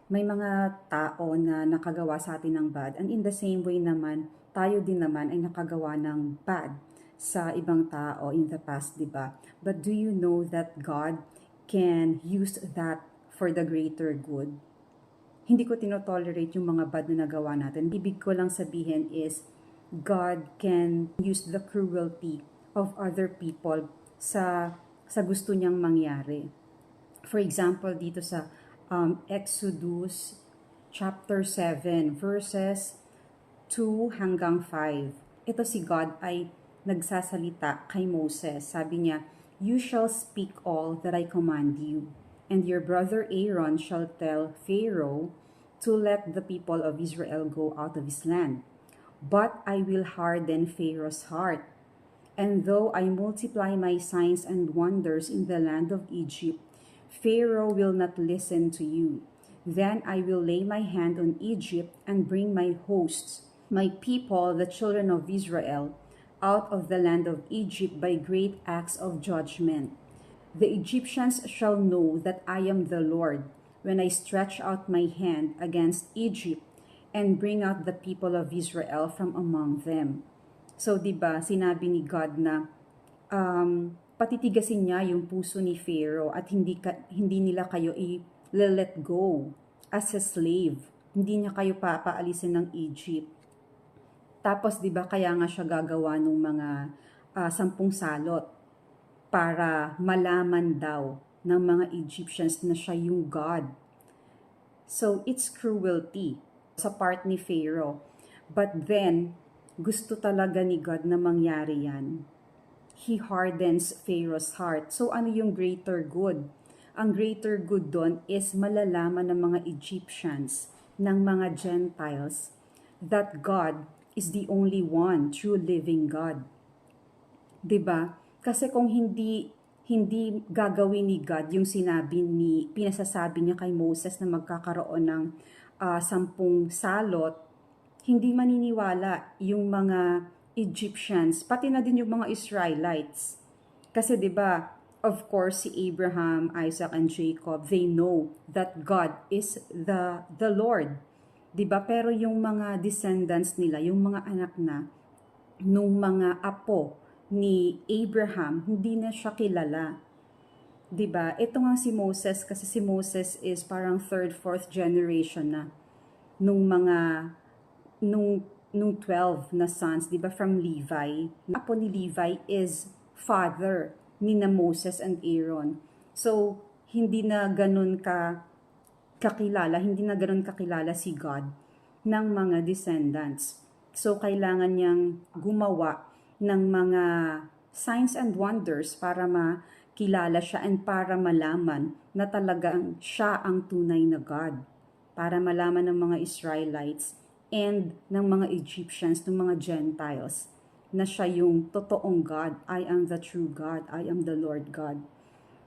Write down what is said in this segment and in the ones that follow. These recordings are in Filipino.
may mga tao na nakagawa sa atin ng bad, and in the same way naman, tayo din naman ay nakagawa ng bad sa ibang tao in the past, di ba? But do you know that God can use that for the greater good? Hindi ko tinotolerate yung mga bad na nagawa natin. Ibig ko lang sabihin is, God can use the cruelty of other people sa gusto niyang mangyari. For example, dito sa Exodus chapter 7, verses 2 hanggang 5. Ito si God ay nagsasalita kay Moses. Sabi niya, "You shall speak all that I command you, and your brother Aaron shall tell Pharaoh to let the people of Israel go out of his land. But I will harden Pharaoh's heart. And though I multiply my signs and wonders in the land of Egypt, Pharaoh will not listen to you. Then I will lay my hand on Egypt and bring my hosts, my people, the children of Israel, out of the land of Egypt by great acts of judgment. The Egyptians shall know that I am the Lord when I stretch out my hand against Egypt and bring out the people of Israel from among them." So, di ba, sinabi ni God na patitigasin niya yung puso ni Pharaoh at hindi nila kayo i-let go as a slave. Hindi niya kayo papaalisin ng Egypt. Tapos, di ba, kaya nga siya gagawa ng mga 10 salot para malaman daw ng mga Egyptians na siya yung God. So, it's cruelty sa part ni Pharaoh. But then, gusto talaga ni God na mangyari yan. He hardens Pharaoh's heart. So, ano yung greater good? Ang greater good doon is malalaman ng mga Egyptians, ng mga Gentiles, that God is the only one true living God. 'Di ba? Kasi kung hindi gagawin ni God yung pinasasabi niya kay Moses na magkakaroon ng 10 salot, hindi maniniwala yung mga Egyptians, pati na din yung mga Israelites. Kasi 'di ba, of course si Abraham, Isaac and Jacob, they know that God is the Lord. 'Di ba? Pero yung mga descendants nila, yung mga anak na nung mga apo ni Abraham, hindi na siya kilala. 'Di ba? Ito nga si Moses, kasi si Moses is parang third, fourth generation na nung mga nung 12 na sons, 'di ba, from Levi. Apo ni Levi is father ni na Moses and Aaron. So, hindi na ganun kakilala si God ng mga descendants. So, kailangan niyang gumawa ng mga signs and wonders para makilala siya and para malaman na talagang siya ang tunay na God. Para malaman ng mga Israelites and ng mga Egyptians, ng mga Gentiles, na siya yung totoong God. I am the true God. I am the Lord God.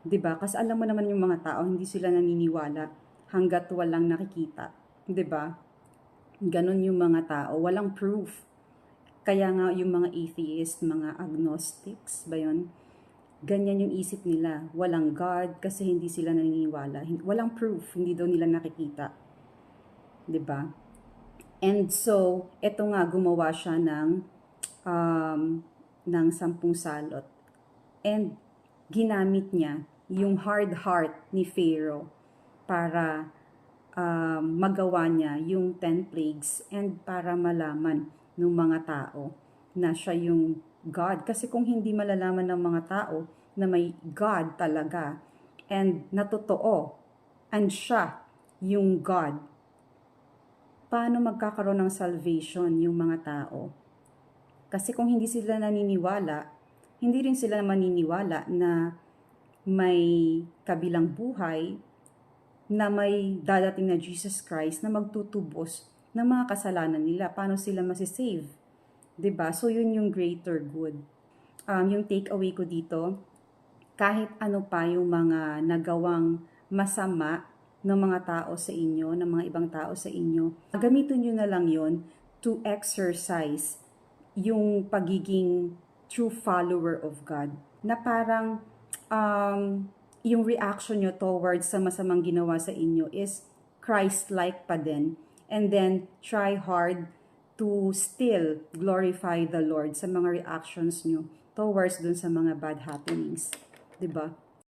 'Di ba? Kasi alam mo naman yung mga tao, hindi sila naniniwala hanggat walang nakikita. 'Di ba? Ganon yung mga tao, walang proof. Kaya nga yung mga atheist, mga agnostics ba yun? Ganyan yung isip nila. Walang God kasi hindi sila naniniwala. Walang proof, hindi daw nila nakikita. 'Di ba? And so, eto nga, gumawa siya ng 10 salot. And ginamit niya yung hard heart ni Pharaoh para magawa niya yung 10 plagues and para malaman ng mga tao na siya yung God. Kasi kung hindi malalaman ng mga tao na may God talaga and na totoo and siya yung God, paano magkakaroon ng salvation yung mga tao? Kasi kung hindi sila naniniwala, hindi rin sila maniniwala na may kabilang buhay, na may dadating na Jesus Christ na magtutubos ng mga kasalanan nila. Paano sila masisave? 'Di ba? So, yun yung greater good. Yung takeaway ko dito, kahit ano pa yung mga nagawang masama ng mga tao sa inyo, ng mga ibang tao sa inyo, gamitin nyo na lang yon to exercise yung pagiging true follower of God. Na parang yung reaction nyo towards sa masamang ginawa sa inyo is Christ-like pa din. And then, try hard to still glorify the Lord sa mga reactions nyo towards dun sa mga bad happenings. 'Di ba?